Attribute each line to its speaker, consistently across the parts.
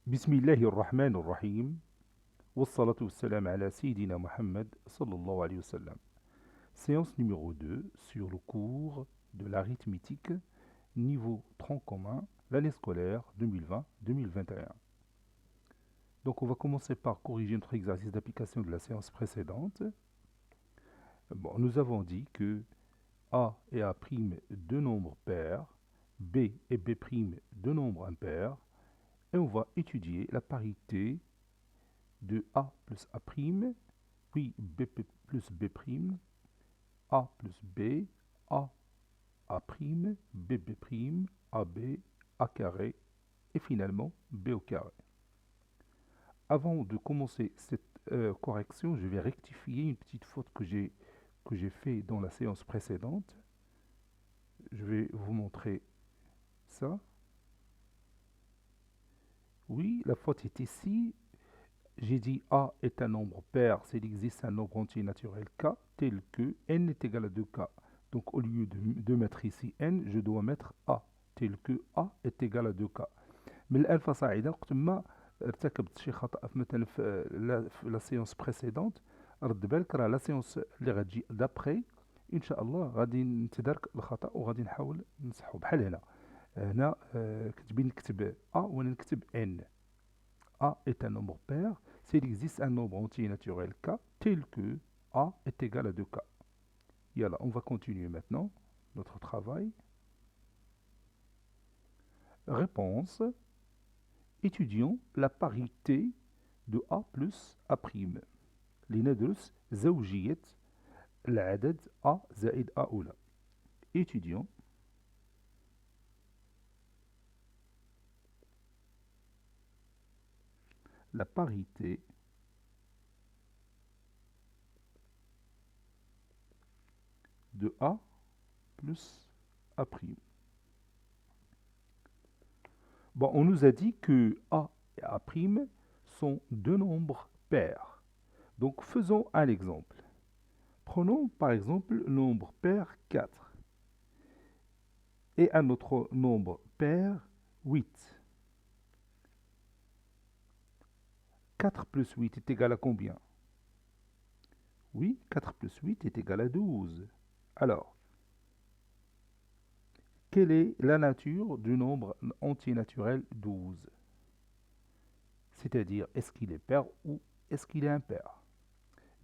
Speaker 1: بسم الله الرحمن الرحيم والصلاة والسلام على سيدنا Mohammed sallallahu alayhi wa sallam. Séance numéro 2 sur le cours de l'arithmétique niveau tronc commun l'année scolaire 2020-2021. Donc on va commencer par corriger notre exercice d'application de la séance précédente. Bon, nous avons dit que A et A' deux nombres pairs, B et B' deux nombres impairs, et on va étudier la parité de A plus A', puis B plus B', A plus B, A, A', B, B', AB, A carré, et finalement B au carré. Avant de commencer cette correction, je vais rectifier une petite faute que j'ai fait dans la séance précédente. Je vais vous montrer ça. Oui, la faute est ici. J'ai dit A est un nombre pair s'il existe un nombre entier naturel K tel que n est égal à 2K. Donc au lieu de mettre ici n, je dois mettre A tel que A est égal à 2K. Mais l'alpha صاعدة وقت ما ارتكبت شي خطأ مثلا في لا سيونس بريسيدونت، رد بالك راه لا سيونس اللي غتجي دابخي ان شاء الله غادي نتدارك الخطأ وغادي نحاول نصحو. بحال هنا كتبين نكتب A وانا نكتب n. A est un nombre pair s'il existe un nombre entier naturel K tel que A est égal à 2K. Yalla, on va continuer maintenant notre travail. Réponse. Étudions la parité de A plus A'. لندرس زوجية العدد A زائد A أولى. Étudions la parité de A plus A'. Bon, on nous a dit que A et A' sont deux nombres pairs. Donc faisons un exemple. Prenons par exemple le nombre pair 4 et un autre nombre pair 8. 4 plus 8 est égal à combien? Oui, 4 plus 8 est égal à 12. Alors, quelle est la nature du nombre entier naturel 12? C'est-à-dire, est-ce qu'il est pair ou est-ce qu'il est impair?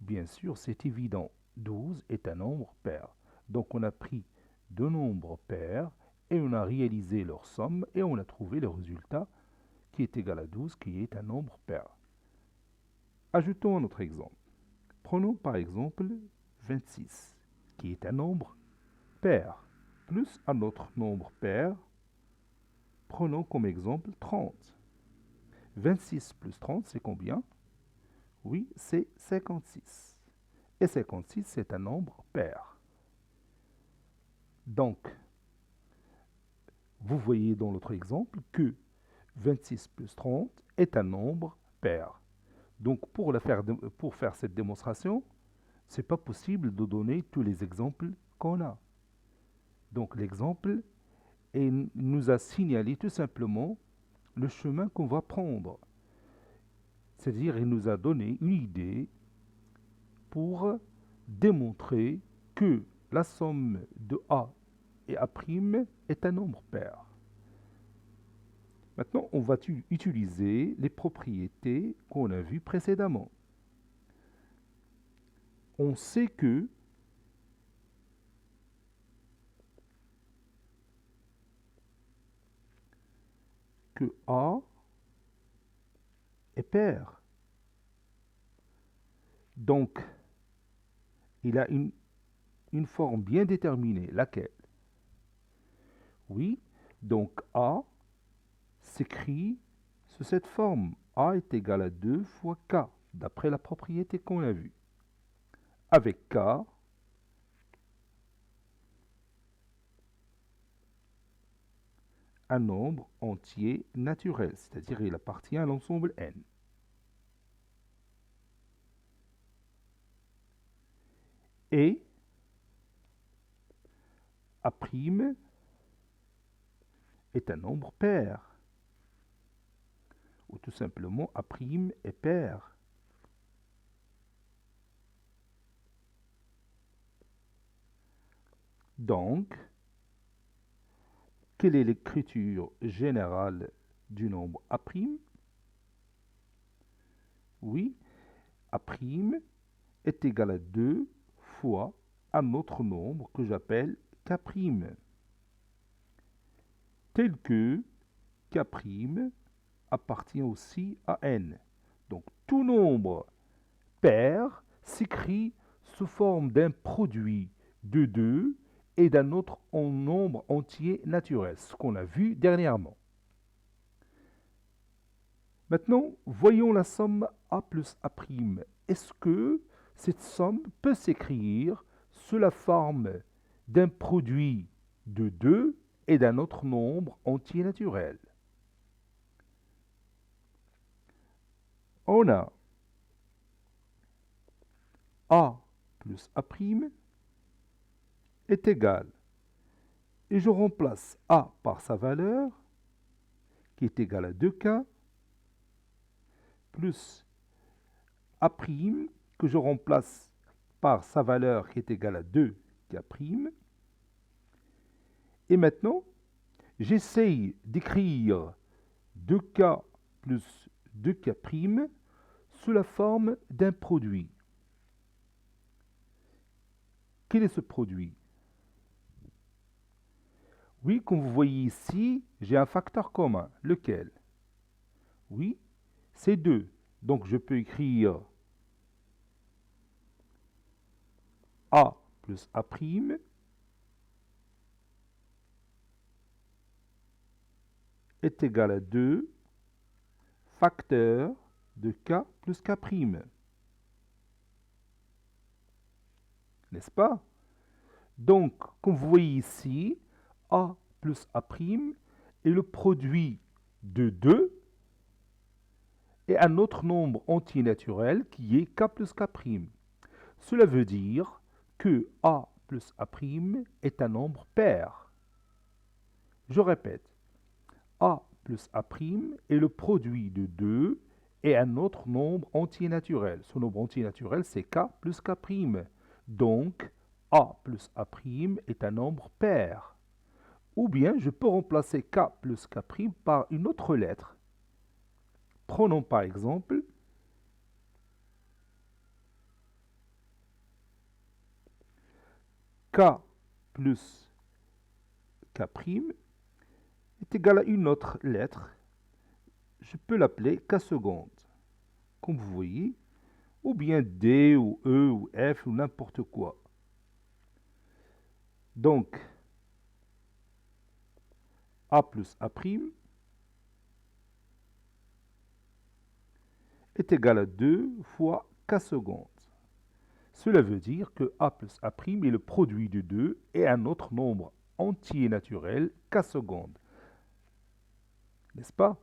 Speaker 1: Bien sûr, c'est évident. 12 est un nombre pair. Donc, on a pris deux nombres pairs et on a réalisé leur somme et on a trouvé le résultat qui est égal à 12, qui est un nombre pair. Ajoutons un autre exemple. Prenons par exemple 26, qui est un nombre pair, plus un autre nombre pair. Prenons comme exemple 30. 26 plus 30, c'est combien? Oui, c'est 56. Et 56, c'est un nombre pair. Donc, vous voyez dans l'autre exemple que 26 plus 30 est un nombre pair. Donc, pour faire cette démonstration, ce n'est pas possible de donner tous les exemples qu'on a. Donc, l'exemple nous a signalé tout simplement le chemin qu'on va prendre. C'est-à-dire, il nous a donné une idée pour démontrer que la somme de A et A' est un nombre pair. Maintenant, on va utiliser les propriétés qu'on a vues précédemment. On sait que A est pair. Donc, il a une forme bien déterminée. Laquelle? Oui, donc A s'écrit sous cette forme. A est égal à 2 fois K, d'après la propriété qu'on a vue. Avec K, un nombre entier naturel, c'est-à-dire il appartient à l'ensemble N. Et A' est un nombre pair. tout simplement A' est pair. Donc, quelle est l'écriture générale du nombre A'? Oui, A' est égal à 2 fois un autre nombre que j'appelle K', tel que K' appartient aussi à n. Donc tout nombre pair s'écrit sous forme d'un produit de 2 et d'un autre en nombre entier naturel, ce qu'on a vu dernièrement. Maintenant, voyons la somme A plus A'. Est-ce que cette somme peut s'écrire sous la forme d'un produit de 2 et d'un autre nombre entier naturel? On a A plus A' est égal, et je remplace A par sa valeur, qui est égale à 2K, plus A', que je remplace par sa valeur, qui est égale à 2K'. Et maintenant, j'essaye d'écrire 2K plus 2K' sous la forme d'un produit. Quel est ce produit? Oui, comme vous voyez ici, j'ai un facteur commun. Lequel? Oui, c'est 2. Donc je peux écrire A plus A' est égal à 2 facteur de K plus K'. N'est-ce pas? Donc, comme vous voyez ici, A plus A' est le produit de 2 et un autre nombre entier naturel qui est K plus K'. Cela veut dire que A plus A' est un nombre pair. Je répète, A plus A' est le produit de 2 et un autre nombre entier naturel. Ce nombre entier naturel, c'est K plus K'. Donc, A plus A' est un nombre pair. Ou bien, je peux remplacer K plus K' par une autre lettre. Prenons par exemple K plus K' est égal à une autre lettre. Je peux l'appeler K seconde, comme vous voyez, ou bien D ou E ou F ou n'importe quoi. Donc, A plus A' est égal à 2 fois K seconde. Cela veut dire que A plus A' est le produit de 2 et un autre nombre entier naturel K seconde. N'est-ce pas?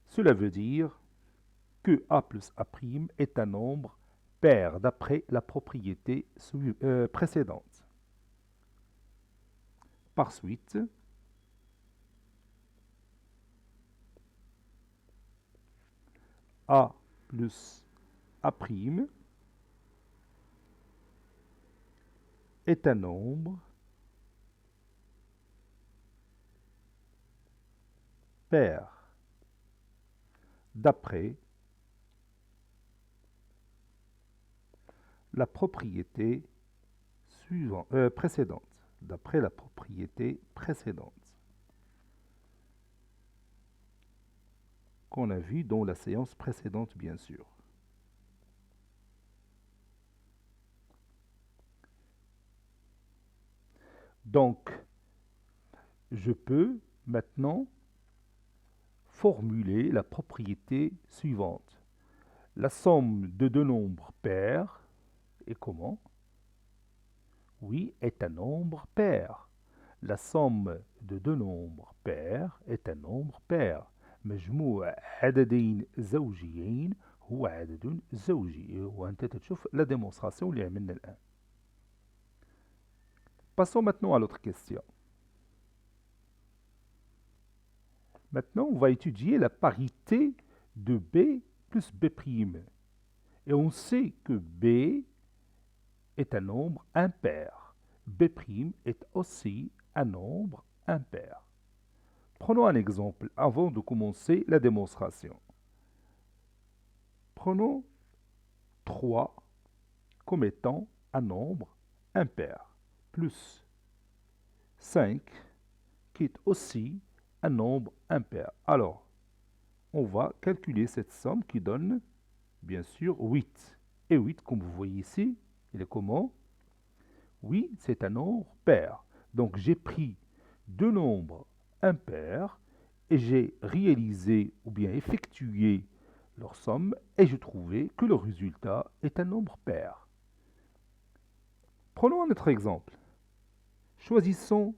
Speaker 1: Cela veut dire que A plus A' est un nombre pair d'après la propriété précédente. Par suite, A plus A' est un nombre pair d'après la propriété précédente. D'après la propriété précédente qu'on a vu dans la séance précédente, bien sûr. Donc, je peux maintenant formuler la propriété suivante. La somme de deux nombres pairs est comment? Oui, est un nombre pair. La somme de deux nombres pairs est un nombre pair. مجموع عددين زوجيين هو عدد زوجي وأنت تشوف la démonstration اللي عملنا الآن. Passons maintenant à l'autre question. Maintenant, on va étudier la parité de B plus B'. Et on sait que B est un nombre impair. B' est aussi un nombre impair. Prenons un exemple avant de commencer la démonstration. Prenons 3 comme étant un nombre impair, plus 5 qui est aussi un nombre impair. Alors, on va calculer cette somme qui donne, bien sûr, 8. Et 8, comme vous voyez ici, il est comment? Oui, c'est un nombre pair. Donc, j'ai pris deux nombres impairs et j'ai réalisé ou bien effectué leur somme et j'ai trouvé que le résultat est un nombre pair. Prenons un autre exemple. Choisissons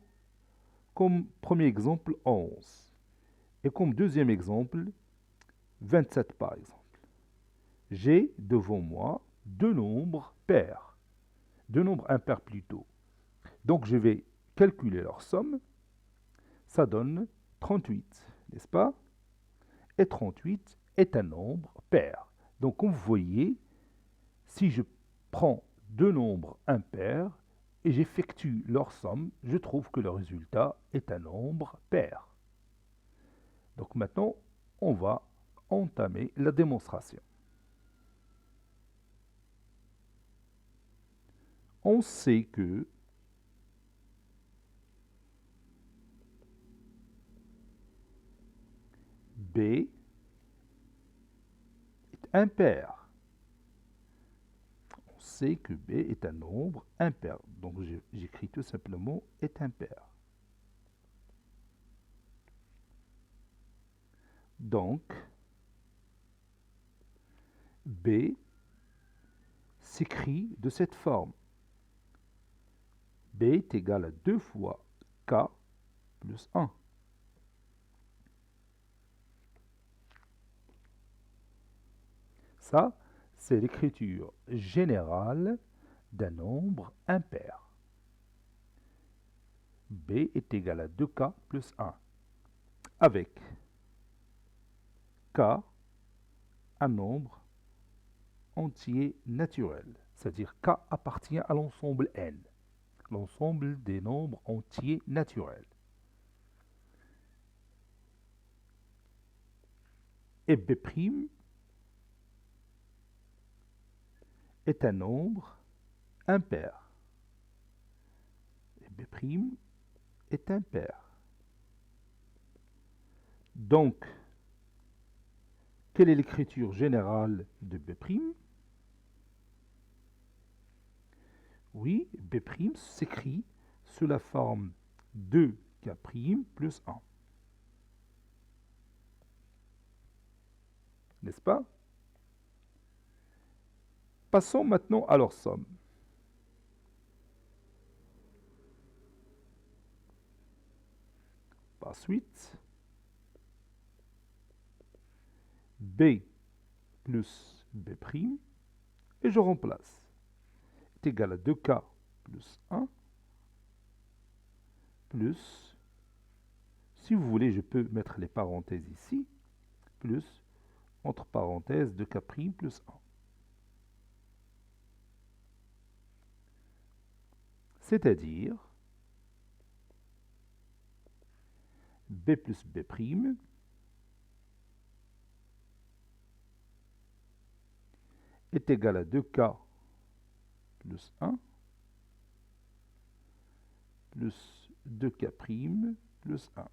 Speaker 1: comme premier exemple 11 et comme deuxième exemple 27 par exemple. J'ai devant moi deux nombres pairs, deux nombres impairs plutôt. Donc je vais calculer leur somme, ça donne 38, n'est-ce pas? Et 38 est un nombre pair. Donc comme vous voyez, si je prends deux nombres impairs et j'effectue leur somme, je trouve que le résultat est un nombre pair. Donc maintenant, on va entamer la démonstration. On sait que B est impair. On sait que B est un nombre impair. Donc j'écris tout simplement est impair. Donc, B s'écrit de cette forme. B est égal à 2 fois K plus 1. Ça, c'est l'écriture générale d'un nombre impair. B est égal à 2K plus 1. Avec K, un nombre entier naturel. C'est-à-dire K appartient à l'ensemble N. L'ensemble des nombres entiers naturels. Et B' est un nombre impair. Et B' est impair. Donc, quelle est l'écriture générale de B'? Oui, B' s'écrit sous la forme 2K' plus 1. N'est-ce pas? Passons maintenant à leur somme. Par suite, B plus B' et je remplace. Est égal à 2K plus 1 plus, si vous voulez, je peux mettre les parenthèses ici, plus, entre parenthèses, 2K' plus 1. C'est-à-dire B plus B' est égal à 2K plus 1 plus 2K' plus 1.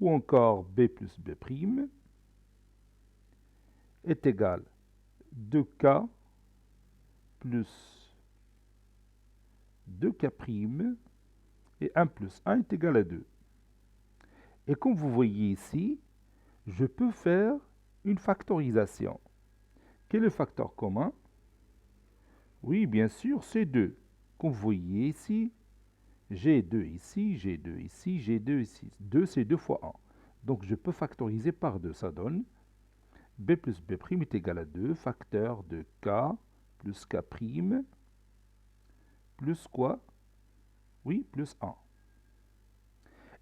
Speaker 1: Ou encore B plus B' est égal à 2K plus 2K' et 1 plus 1 est égal à 2. Et comme vous voyez ici, je peux faire une factorisation. Quel est le facteur commun? Oui, bien sûr, c'est 2. Comme vous voyez ici, j'ai 2 ici, j'ai 2 ici, j'ai 2 ici. 2, c'est 2 fois 1. Donc, je peux factoriser par 2. Ça donne B plus B' est égal à 2, facteur de K plus K' plus quoi? Oui, plus 1.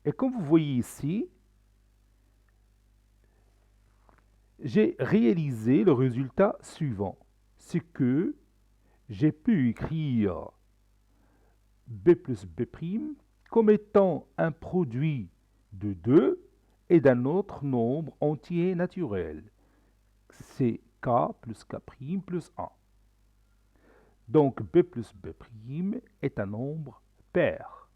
Speaker 1: Et comme vous voyez ici, j'ai réalisé le résultat suivant. C'est que j'ai pu écrire B plus B' comme étant un produit de 2 et d'un autre nombre entier naturel. C'est K plus K' plus 1. Donc B plus B' est un nombre pair.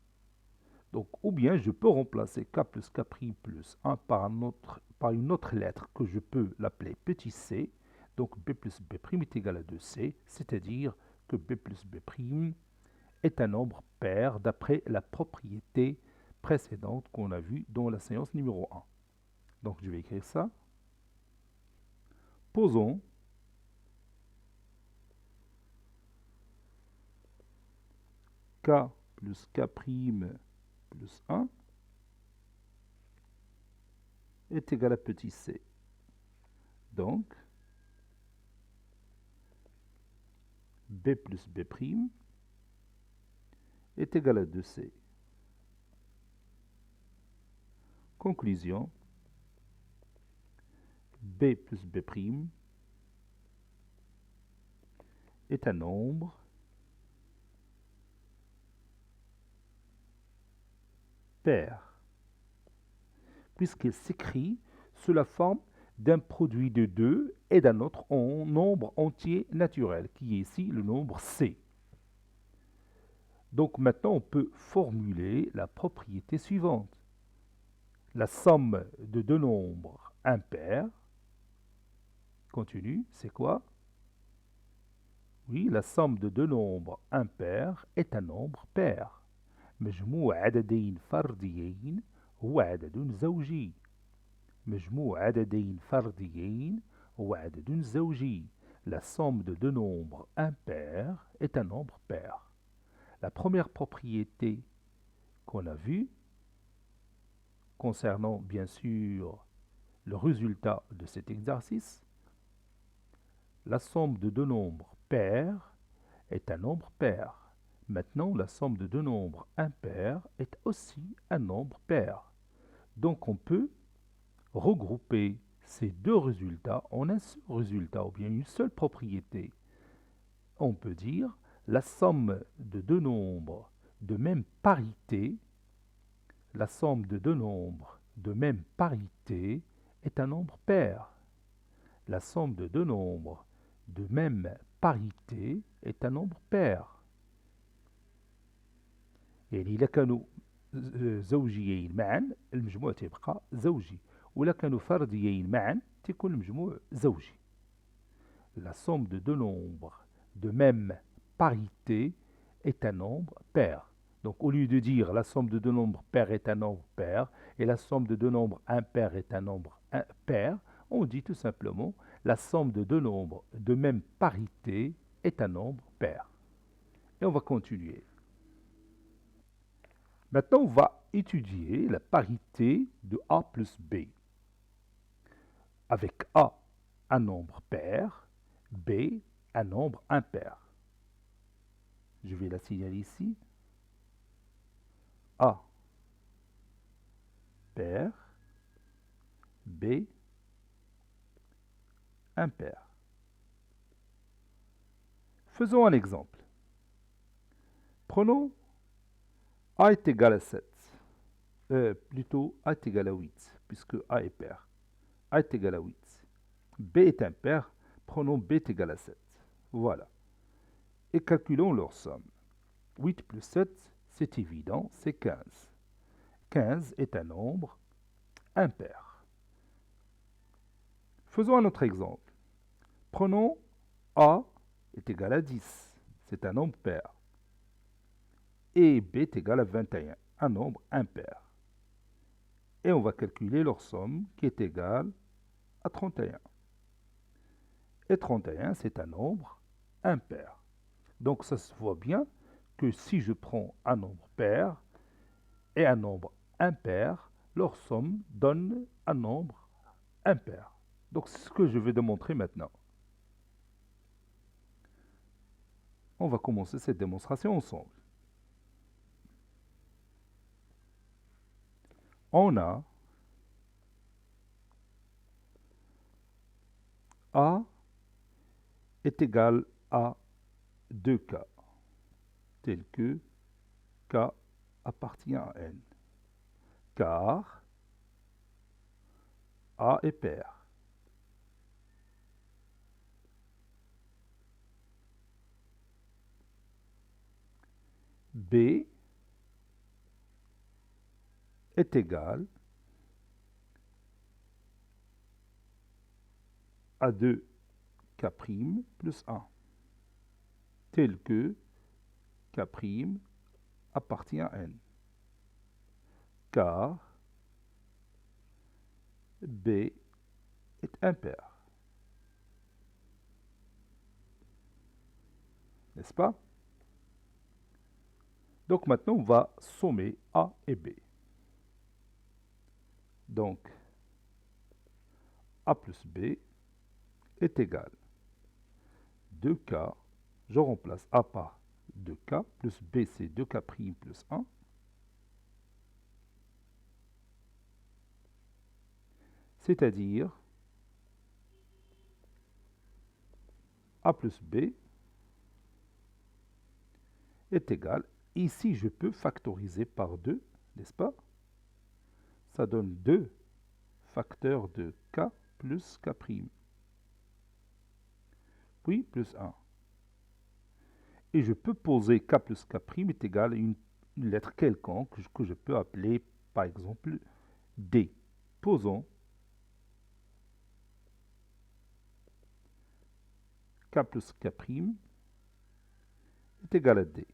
Speaker 1: Donc, ou bien je peux remplacer K plus K' plus 1 par une autre lettre que je peux l'appeler petit c. Donc B plus B' est égal à 2c, c'est-à-dire que B plus B' est un nombre pair d'après la propriété précédente qu'on a vue dans la séance numéro 1. Donc je vais écrire ça. Posons K plus K' plus 1 est égal à petit c. Donc, B plus B' est égal à 2c. Conclusion, B plus B' est un nombre pair, puisqu'il s'écrit sous la forme d'un produit de 2 et d'un autre nombre entier naturel, qui est ici le nombre c. Donc maintenant, on peut formuler la propriété suivante. La somme de deux nombres impairs, continue, c'est quoi? Oui, la somme de deux nombres impairs est un nombre pair. مجموع عددين فرديين هو عدد زوجي. مجموع عددين فرديين هو عدد زوجي. La somme de deux nombres impairs est un nombre pair. La première propriété qu'on a vue, concernant bien sûr le résultat de cet exercice, la somme de deux nombres pairs est un nombre pair. Maintenant, la somme de deux nombres impairs est aussi un nombre pair. Donc on peut regrouper ces deux résultats en un seul résultat ou bien une seule propriété. On peut dire la somme de deux nombres de même parité, la somme de deux nombres de même parité est un nombre pair. La somme de deux nombres de même parité est un nombre pair. يعني إذا كانوا زوجيين معا المجموع تبقى زوجي، ولا كانوا فرديين معا تكون المجموع زوجي. La somme de deux nombres de même parité est un nombre pair. Donc au lieu de dire la somme de deux nombres pairs est un nombre pair et la somme de deux nombres impairs est un nombre pair, on dit tout simplement la somme de deux nombres de même parité est un nombre pair. Et on va continuer. Maintenant, on va étudier la parité de A plus B. Avec A, un nombre pair, B, un nombre impair. Je vais la signaler ici. A, pair, B, impair. Faisons un exemple. Prenons A est égal à 7. Plutôt A est égal à 8, puisque A est pair. A est égal à 8. B est impair. Prenons B est égal à 7. Voilà. Et calculons leur somme. 8 plus 7, c'est évident, c'est 15. 15 est un nombre impair. Faisons un autre exemple. Prenons A est égal à 10, c'est un nombre pair. Et B est égal à 21, un nombre impair. Et on va calculer leur somme qui est égale à 31. Et 31, c'est un nombre impair. Donc ça se voit bien que si je prends un nombre pair et un nombre impair, leur somme donne un nombre impair. Donc c'est ce que je vais démontrer maintenant. On va commencer cette démonstration ensemble. On a A est égal à 2K, tel que K appartient à N, car A est pair. B est égal à 2K' plus 1, tel que K' appartient à N, car B est impair. N'est-ce pas? Donc maintenant, on va sommer A et B. Donc, A plus B est égal à 2K, je remplace A par 2K, plus B c'est 2K' plus 1, c'est-à-dire A plus B est égal, ici je peux factoriser par 2, n'est-ce pas? Ça donne 2 facteurs de K plus K', puis plus 1. Et je peux poser K plus K' est égal à une lettre quelconque que je peux appeler par exemple D. Posons K plus K' est égal à D.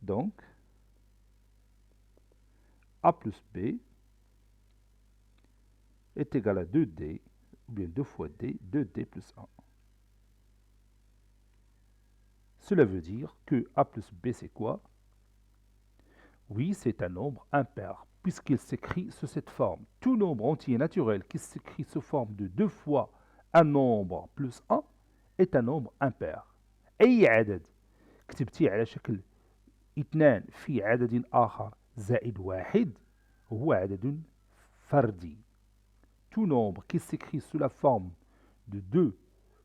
Speaker 1: Donc, A plus B est égal à 2D, ou bien 2 fois D, 2D plus 1. Cela veut dire que A plus B c'est quoi? Oui, c'est un nombre impair, puisqu'il s'écrit sous cette forme. Tout nombre entier naturel qui s'écrit sous forme de 2 fois un nombre plus 1 est un nombre impair. أي عدد كتبتيه على شكل 2 في عدد آخر زائد 1 هو عدد فردي. Tout nombre qui s'écrit sous la forme de 2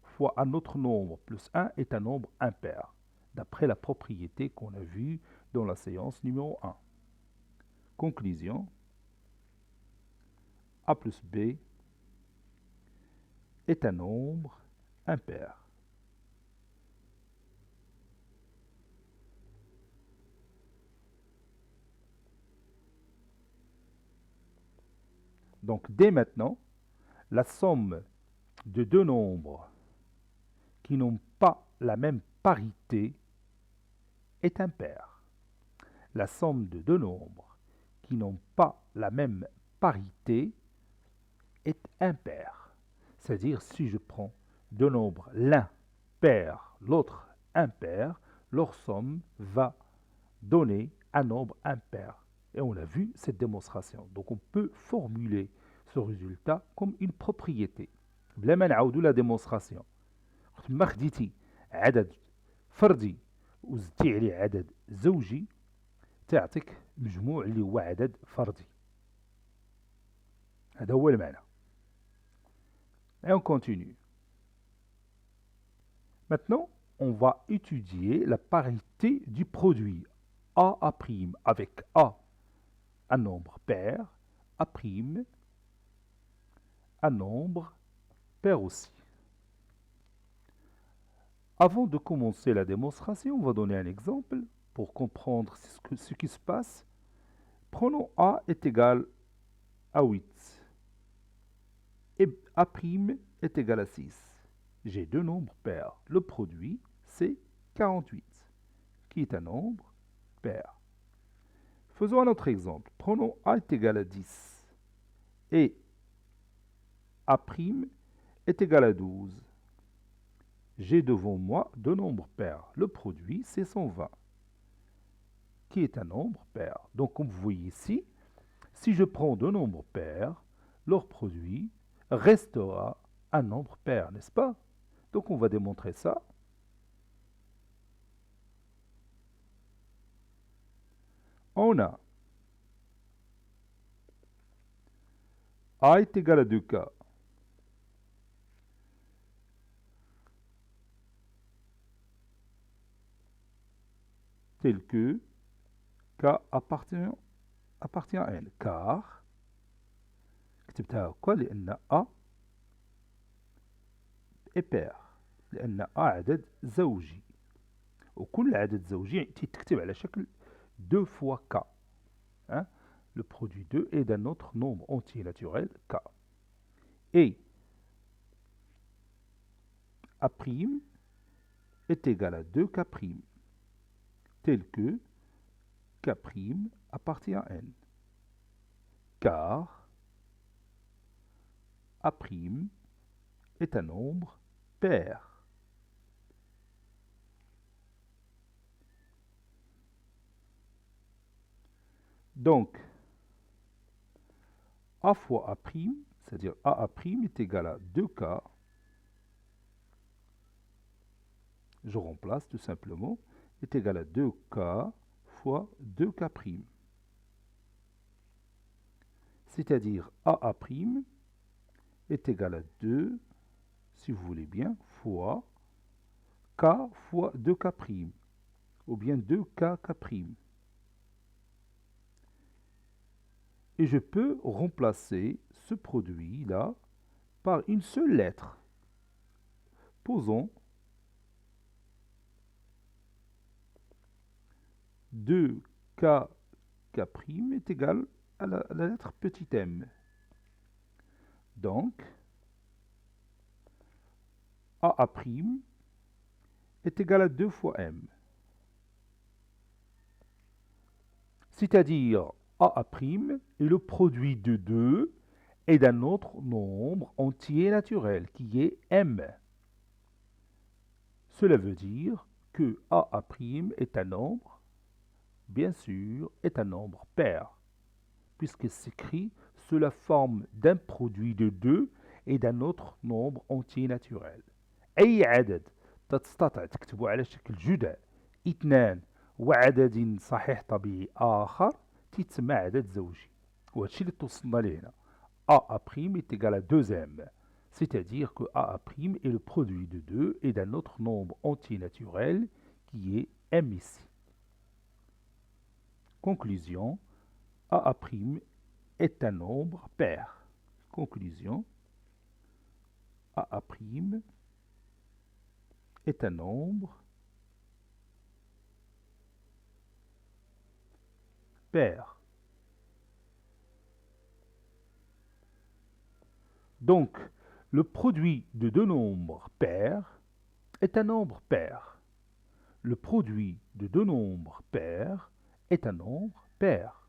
Speaker 1: fois un autre nombre plus 1 est un nombre impair, d'après la propriété qu'on a vue dans la séance numéro 1. Conclusion, A plus B est un nombre impair. Donc dès maintenant, la somme de deux nombres qui n'ont pas la même parité est impair. La somme de deux nombres qui n'ont pas la même parité est impair. C'est-à-dire si je prends deux nombres, l'un pair, l'autre impair, leur somme va donner un nombre impair. Et on a vu cette démonstration. Donc on peut formuler ce résultat comme une propriété. بلا ما نعاودو لا ديمونستراسيون. ما خديتي عدد فردي وزدتي عليه عدد زوجي تعطيك مجموع اللي هو عدد فردي. هذا هو المعنى. Et on continue. Maintenant, on va étudier la parité du produit A' avec A, un nombre pair, A', un nombre pair aussi. Avant de commencer la démonstration, on va donner un exemple pour comprendre ce qui se passe. Prenons A est égal à 8 et A' est égal à 6. J'ai deux nombres pairs. Le produit, c'est 48, qui est un nombre pair. Faisons un autre exemple. Prenons A est égal à 10 et A' est égal à 12. J'ai devant moi deux nombres pairs. Le produit, c'est 120, qui est un nombre pair. Donc, comme vous voyez ici, si je prends deux nombres pairs, leur produit restera un nombre pair, n'est-ce pas? Donc, on va démontrer ça. On a A est égal à 2K tel que K appartient à N, car كتبتها هكا لأن A est pair، لأن A عدد زوجي، وكل عدد زوجي تكتب على شكل 2 fois K. Hein? Le produit 2 est d'un autre nombre entier naturel K. Et A' est égal à 2K', tel que K' appartient à N, car A' est un nombre pair. Donc, A fois A', c'est-à-dire A' est égal à 2K, je remplace tout simplement, est égal à 2K fois 2K'. C'est-à-dire A' est égal à 2, si vous voulez bien, fois K fois 2K', ou bien 2K'. Et je peux remplacer ce produit-là par une seule lettre. Posons 2K' est égal à la lettre petit m. Donc, A' est égal à 2 fois m. C'est-à-dire A' est le produit de 2 et d'un autre nombre entier naturel qui est m. Cela veut dire que A' est un nombre, bien sûr, est un nombre pair, puisqu'il s'écrit sous la forme d'un produit de 2 et d'un autre nombre entier naturel. أي عدد تستطيع تكتبه على شكل جداء 2 وعدد صحيح طبيعي آخر تتسمى عدد زوجي، وهذا الشيء اللي توصلنا ليه هنا. A' est égal à 2m, c'est-à-dire que A' est le produit de 2 et d'un autre nombre entier naturel qui est m ici. Conclusion, A' est un nombre pair. Conclusion, A' est un nombre pair. Donc, le produit de deux nombres pairs est un nombre pair. Le produit de deux nombres pairs est un nombre pair.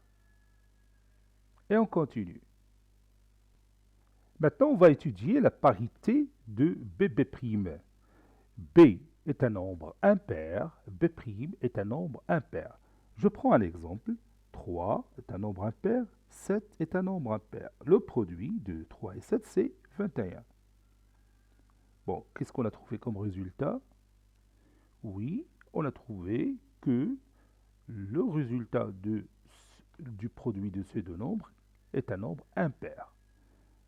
Speaker 1: Et on continue. Maintenant, on va étudier la parité de BB'. B est un nombre impair, B' est un nombre impair. Je prends un exemple. 3 est un nombre impair, 7 est un nombre impair. Le produit de 3 et 7, c'est 21. Bon, qu'est-ce qu'on a trouvé comme résultat? Oui, on a trouvé que le résultat du produit de ces deux nombres est un nombre impair.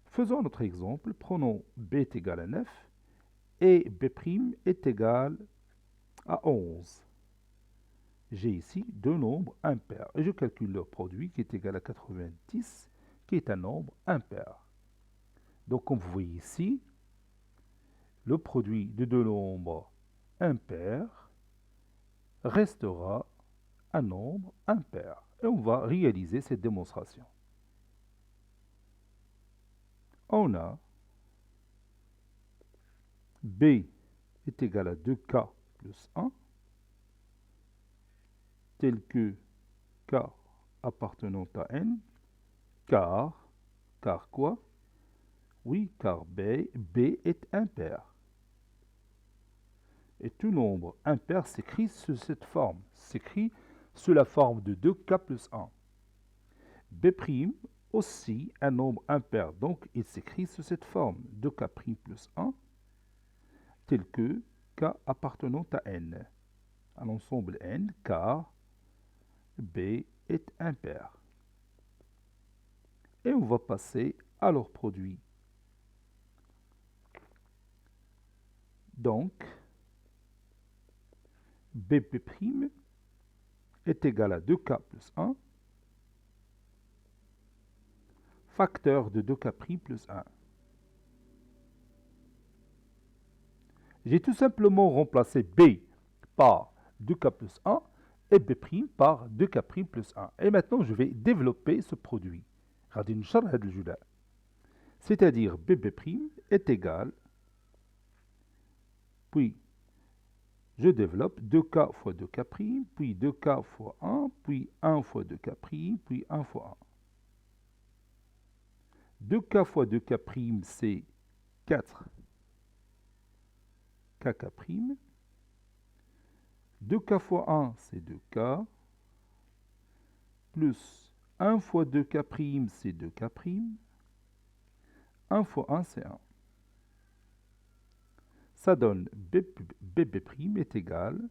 Speaker 1: Faisons notre exemple. Prenons B est égal à 9 et B' est égal à 11. J'ai ici deux nombres impairs et je calcule leur produit qui est égal à 90, qui est un nombre impair. Donc, comme vous voyez ici, le produit de deux nombres impairs restera un nombre impair. Et on va réaliser cette démonstration. On a B est égal à 2K plus 1, tel que K appartenant à N, car quoi? Oui, car B est impair. Et tout nombre impair s'écrit sous cette forme, s'écrit sous la forme de 2K plus 1. B' aussi un nombre impair, donc il s'écrit sous cette forme, 2K' plus 1, tel que K appartenant à N. Un ensemble N, car B est impair. Et on va passer à leur produit. Donc, B' est égal à 2K plus 1, facteur de 2K' plus 1. J'ai tout simplement remplacé B par 2K plus 1 et B' par 2K' plus 1. Et maintenant, je vais développer ce produit. C'est-à-dire BB' est égal, puis je développe 2K fois 2K', puis 2K fois 1, puis 1 fois 2K', puis 1 fois 1. 2K fois 2K', c'est 4 KK'. 2K fois 1, c'est 2K. Plus 1 fois 2K', c'est 2K'. 1 fois 1, c'est 1. Ça donne BB' est égal,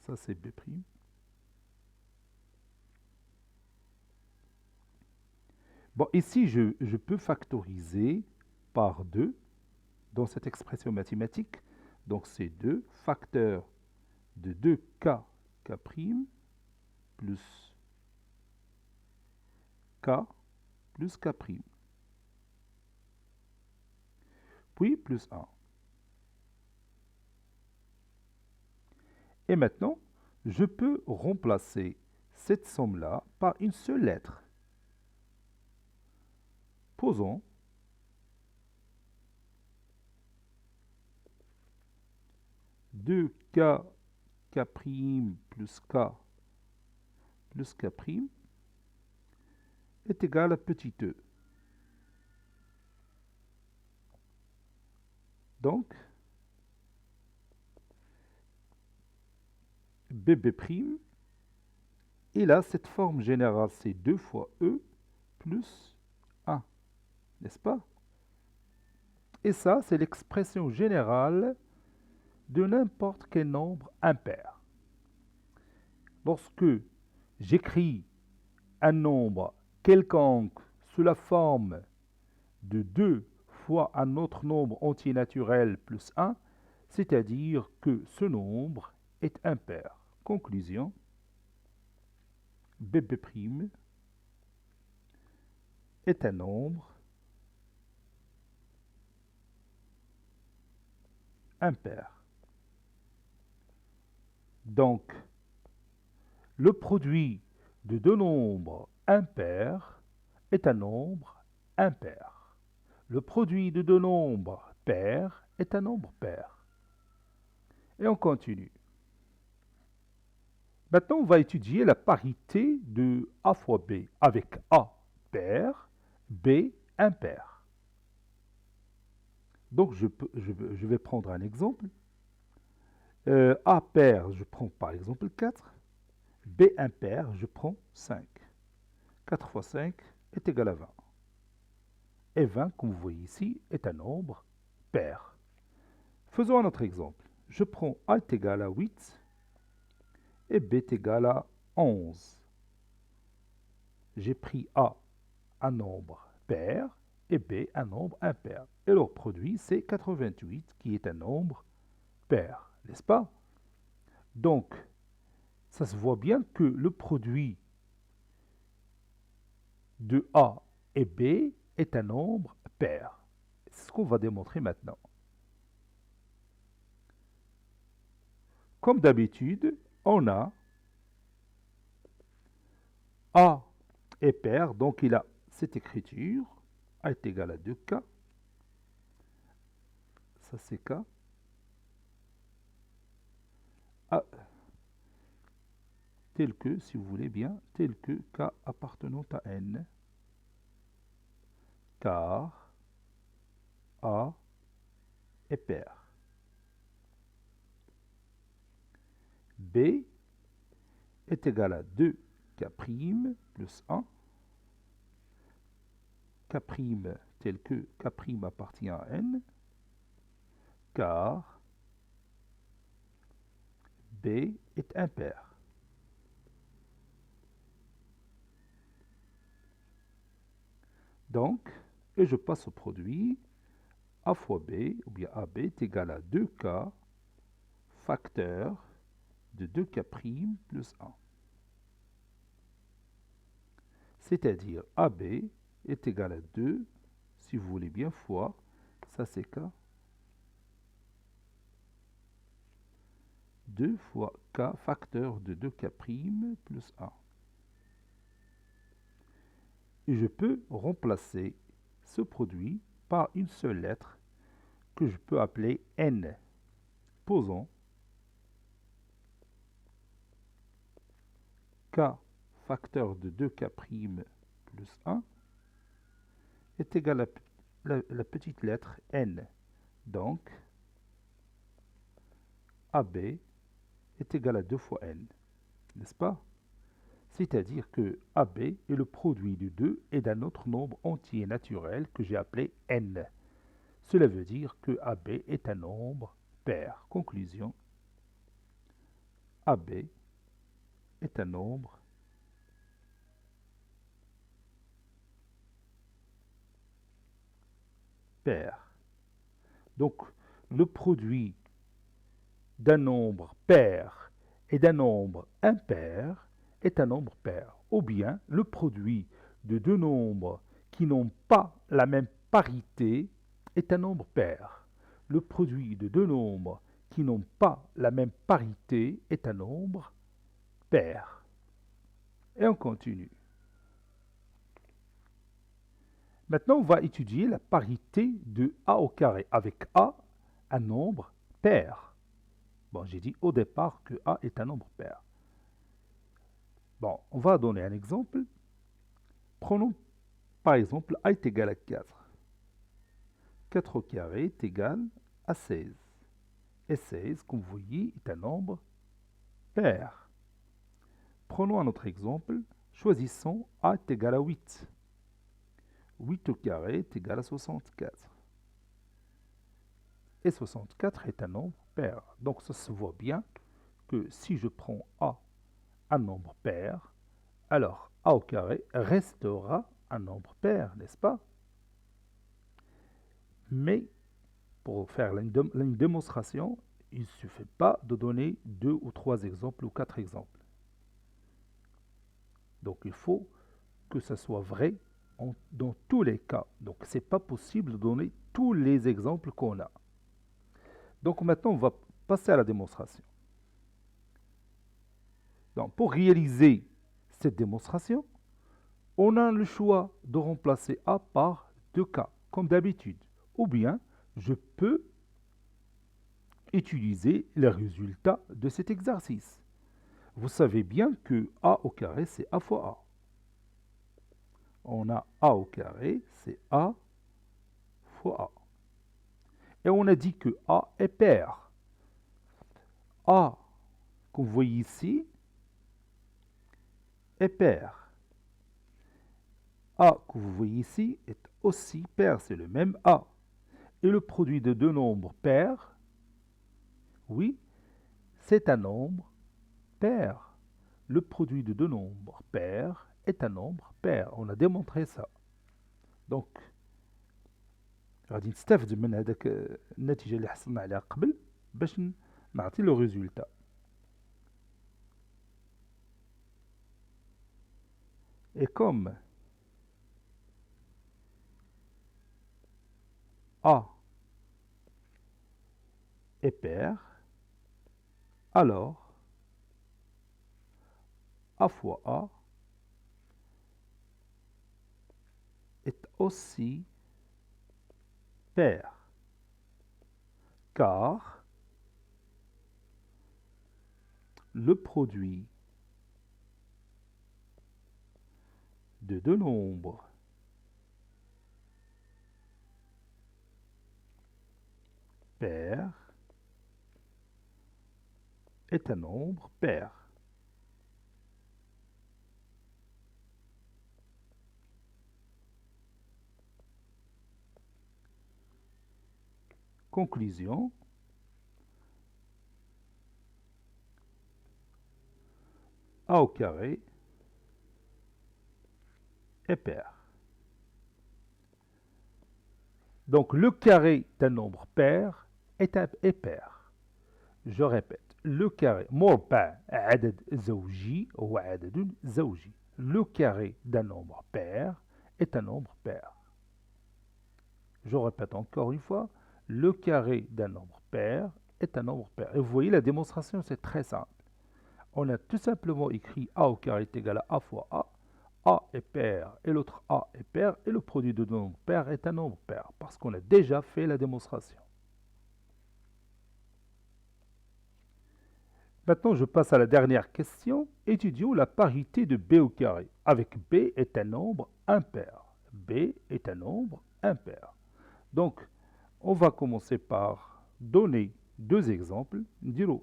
Speaker 1: ça c'est B'. Bon, ici, je peux factoriser par 2 dans cette expression mathématique. Donc, c'est 2 facteur de 2K, K' plus K plus K'. Puis plus 1. Et maintenant, je peux remplacer cette somme-là par une seule lettre. Posons 2K, K' plus K plus K' est égal à petit e. Donc, BB', il a cette forme générale, c'est 2 fois E plus 1, n'est-ce pas? Et ça, c'est l'expression générale de n'importe quel nombre impair. Lorsque j'écris un nombre quelconque sous la forme de 2 fois un autre nombre entier naturel plus 1, c'est-à-dire que ce nombre est impair. Conclusion, BB' est un nombre impair. Donc, le produit de deux nombres impairs est un nombre impair. Le produit de deux nombres pairs est un nombre pair. Et on continue. Maintenant, on va étudier la parité de A fois B avec A pair, B impair. Donc, je vais prendre un exemple. A pair, je prends par exemple 4. B impair, je prends 5. 4 fois 5 est égal à 20. Et 20, comme vous voyez ici, est un nombre pair. Faisons un autre exemple. Je prends A est égal à 8 et B est égal à 11. J'ai pris A, un nombre pair, et B, un nombre impair. Et leur produit, c'est 88, qui est un nombre pair, n'est-ce pas? Donc, ça se voit bien que le produit de A et B est un nombre pair. C'est ce qu'on va démontrer maintenant. Comme d'habitude, on a A est pair, donc il a cette écriture. A est égal à 2K. Ça c'est K. A tel que, si vous voulez bien, tel que K appartenant à N. Car A est pair. B est égal à 2K' plus 1. K' tel que K' appartient à N. Car B est impair. Donc, et je passe au produit, A fois B, ou bien AB est égal à 2K facteur de 2k' plus 1. C'est-à-dire AB est égal à 2, si vous voulez bien, fois, ça c'est K, 2 fois K facteur de 2k' plus 1. Et je peux remplacer ce produit par une seule lettre que je peux appeler N. Posons K facteur de 2k' plus 1 est égal à la petite lettre N. Donc, AB est égal à 2 fois N, n'est-ce pas? C'est-à-dire que AB est le produit de 2 et d'un autre nombre entier naturel que j'ai appelé N. Cela veut dire que AB est un nombre pair. Conclusion, AB est un nombre pair. Donc, le produit d'un nombre pair et d'un nombre impair est un nombre pair. Ou bien, le produit de deux nombres qui n'ont pas la même parité est un nombre pair. Le produit de deux nombres qui n'ont pas la même parité est un nombre pair. Et on continue. Maintenant, on va étudier la parité de A au carré avec A, un nombre pair. Bon, j'ai dit au départ que A est un nombre pair. Bon, on va donner un exemple. Prenons par exemple A est égal à 4. 4 au carré est égal à 16. Et 16, comme vous voyez, est un nombre pair. Prenons un autre exemple. Choisissons A est égal à 8. 8 au carré est égal à 64. Et 64 est un nombre pair. Donc ça se voit bien que si je prends A, un nombre pair, alors A au carré restera un nombre pair, n'est-ce pas? Mais pour faire une démonstration, il ne suffit pas de donner 2 ou 3 exemples ou 4 exemples. Donc il faut que ça soit vrai dans tous les cas. Donc ce n'est pas possible de donner tous les exemples qu'on a. Donc maintenant, on va passer à la démonstration. Donc pour réaliser cette démonstration, on a le choix de remplacer A par 2K, comme d'habitude. Ou bien, je peux utiliser les résultats de cet exercice. Vous savez bien que A au carré, c'est A fois A. On a A au carré, c'est A fois A. Et on a dit que A est pair. A, que vous voyez ici, est pair. A, que vous voyez ici, est aussi pair, c'est le même A. Et le produit de deux nombres pairs, oui, c'est un nombre pair. Le produit de deux nombres pairs est un nombre pair. On a démontré ça. Donc, غادي نستافد من هذاك النتيجة اللي حصلنا عليها قبل باش نعطي لو ريزولتا. Et comme A est pair, alors A fois A est aussi pair, car le produit de deux nombres pairs est un nombre pair. Conclusion, A au carré est pair. Donc le carré d'un nombre pair est pair. Je répète, le carré مربع عدد زوجي هو عدد زوجي. Le carré d'un nombre pair est un nombre pair. Je répète encore une fois, le carré d'un nombre pair est un nombre pair. Et vous voyez, la démonstration, c'est très simple. On a tout simplement écrit A au carré est égal à A fois A. A est pair et l'autre A est pair, et le produit de deux nombres pairs est un nombre pair, parce qu'on a déjà fait la démonstration. Maintenant, je passe à la dernière question. Étudions la parité de B au carré. Avec B est un nombre impair. B est un nombre impair. Donc, on va commencer par donner deux exemples. نديروا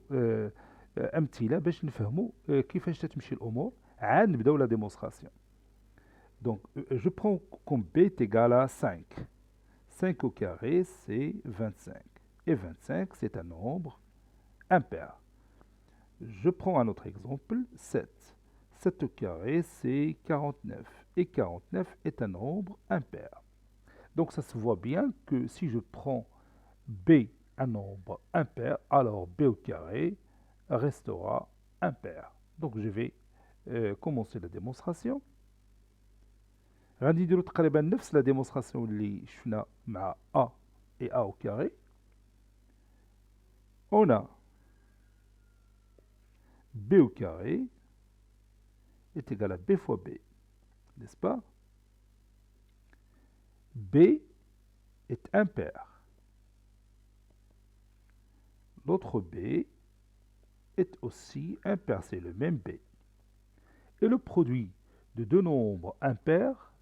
Speaker 1: أمثلة باش نفهموا كيفاش تتمشي الأمور. عاد نبداو la démonstration. Donc, je prends comme B est égal à 5. 5 au carré, c'est 25. Et 25, c'est un nombre impair. Je prends un autre exemple, 7. 7 au carré, c'est 49. Et 49 est un nombre impair. Donc ça se voit bien que si je prends B, un nombre impair, alors B au carré restera impair. Donc je vais commencer la démonstration. غادي نديرو تقريبا نفس la démonstration اللي شفنا مع A et A au carré. On a B au carré est égal à B fois B, n'est-ce pas? B est impair. L'autre B est aussi impair, c'est le même B. Et le produit de deux nombres impairs,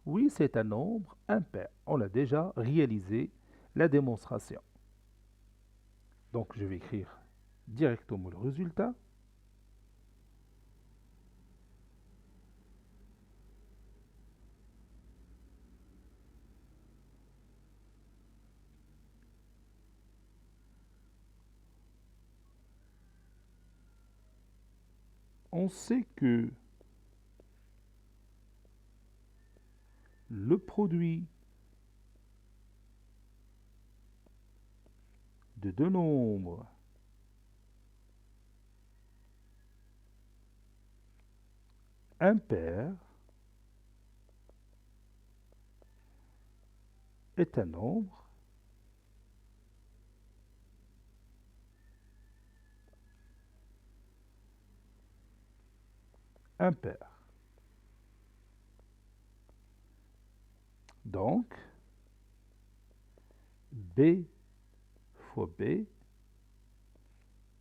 Speaker 1: oui, c'est un nombre impair. On a déjà réalisé la démonstration. Donc, je vais écrire directement le résultat. On sait que le produit de deux nombres impairs est un nombre impair. Donc, B fois B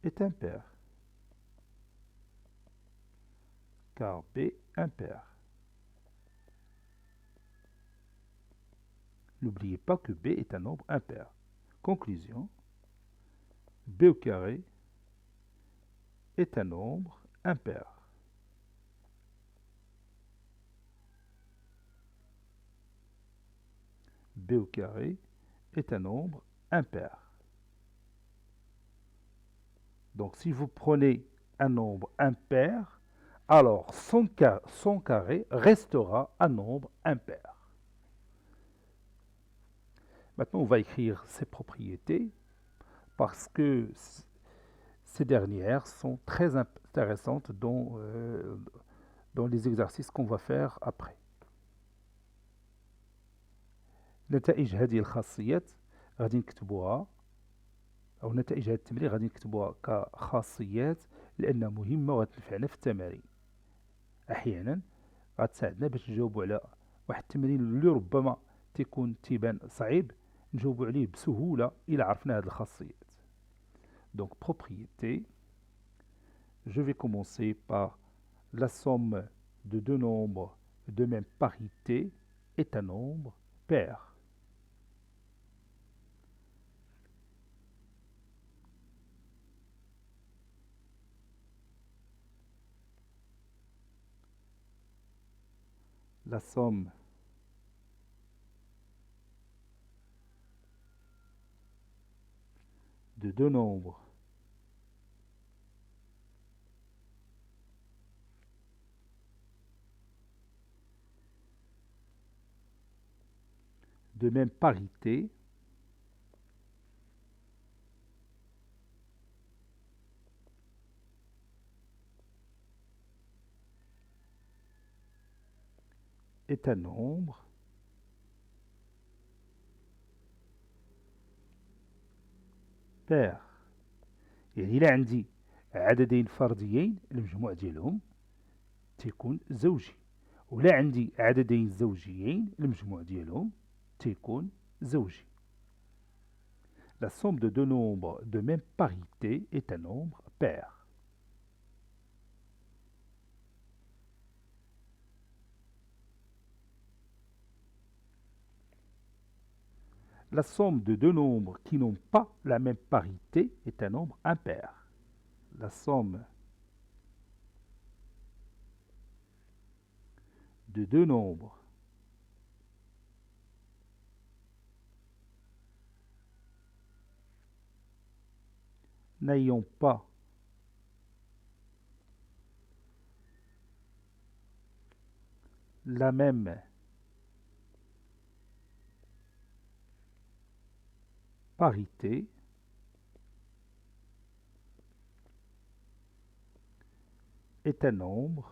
Speaker 1: est impair, car B impair. N'oubliez pas que B est un nombre impair. Conclusion, B au carré est un nombre impair. B au carré est un nombre impair. Donc si vous prenez un nombre impair, alors son carré restera un nombre impair. Maintenant, on va écrire ses propriétés parce que ces dernières sont très intéressantes dans les exercices qu'on va faire après. نتائج هذه الخاصيات غادي نكتبوها، أو نتائج هذا التمرين غادي نكتبوها كخاصيات لأنها مهمة وغتنفعنا في التمارين. أحيانا غتساعدنا باش نجاوبوا على واحد التمرين اللي ربما تيبان صعيب نجاوبوا عليه بسهولة إلا عرفنا هذه الخاصيات. Donc propriété, je vais commencer par la somme de deux nombres de même parité est un nombre pair. La somme de deux nombres de même parité est un nombre pair. يعني إلا عندي عددين فرديين المجموع ديالهم تيكون زوجي، ولا عندي عددين زوجيين المجموع ديالهم تيكون زوجي. La somme de deux nombres de même parité est un nombre pair. La somme de deux nombres qui n'ont pas la même parité est un nombre impair. La somme de deux nombres n'ayant pas la même parité est un nombre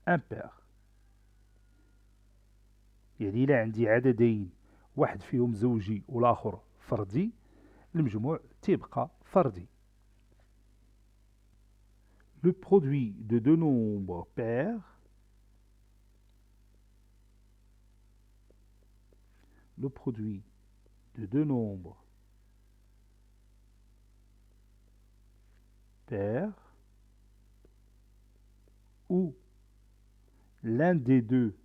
Speaker 1: impair. يعني إلا عندي عددين واحد فيهم زوجي والآخر فردي المجموع تيبقى فردي. Le produit de deux nombres pairs le produit de deux nombres pairs où l'un des deux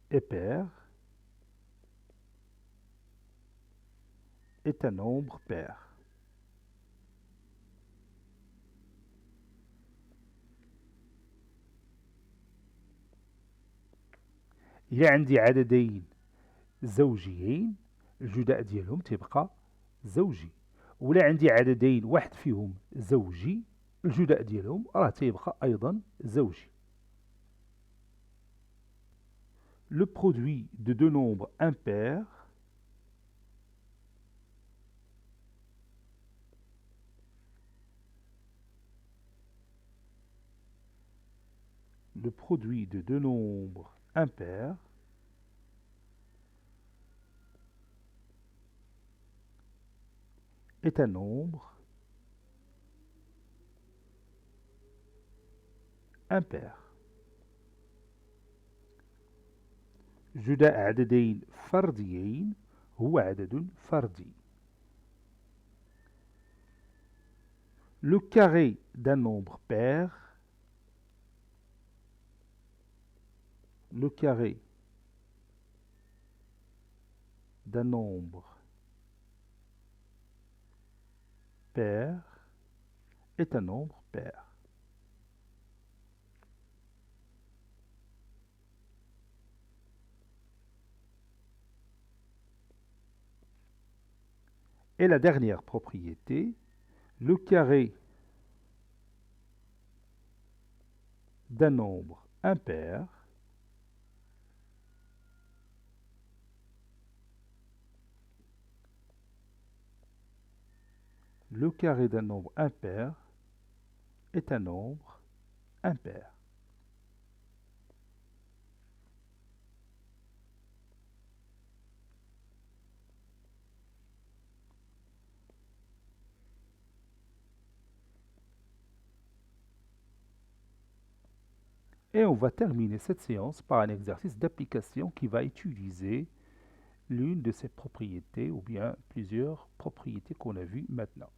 Speaker 1: est pair est un nombre pair. إلا عندي عددين زوجيين الجداء ديالهم تيبقى زوجي، ولا عندي عددين واحد فيهم زوجي الجداء ديالهم راه تيبقى أيضا زوجي. Le produit de deux nombres impairs le produit de deux nombres impairs est un nombre impair. جداء عددين فرديين هو عدد فردي. Le carré d'un nombre pair le carré d'un nombre pair est un nombre pair. Et la dernière propriété, le carré d'un nombre impair le carré d'un nombre impair est un nombre impair. Et on va terminer cette séance par un exercice d'application qui va utiliser l'une de ces propriétés ou bien plusieurs propriétés qu'on a vues maintenant.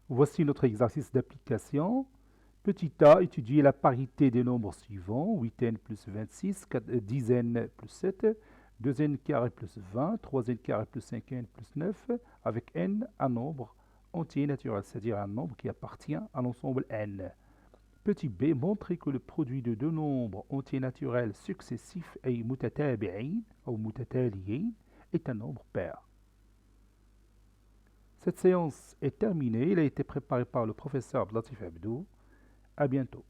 Speaker 1: Voici notre exercice d'application. Petit a, étudier la parité des nombres suivants, 8n plus 26, 10n plus 7, 2n carré plus 20, 3n carré plus 5n plus 9, avec n un nombre entier naturel, c'est-à-dire un nombre qui appartient à l'ensemble n. Petit b, montrer que le produit de deux nombres entiers naturels successifs أي متتابعين أو متتاليين est un nombre pair. Cette séance est terminée. Elle a été préparée par le professeur Abdelatif Abdou. À bientôt.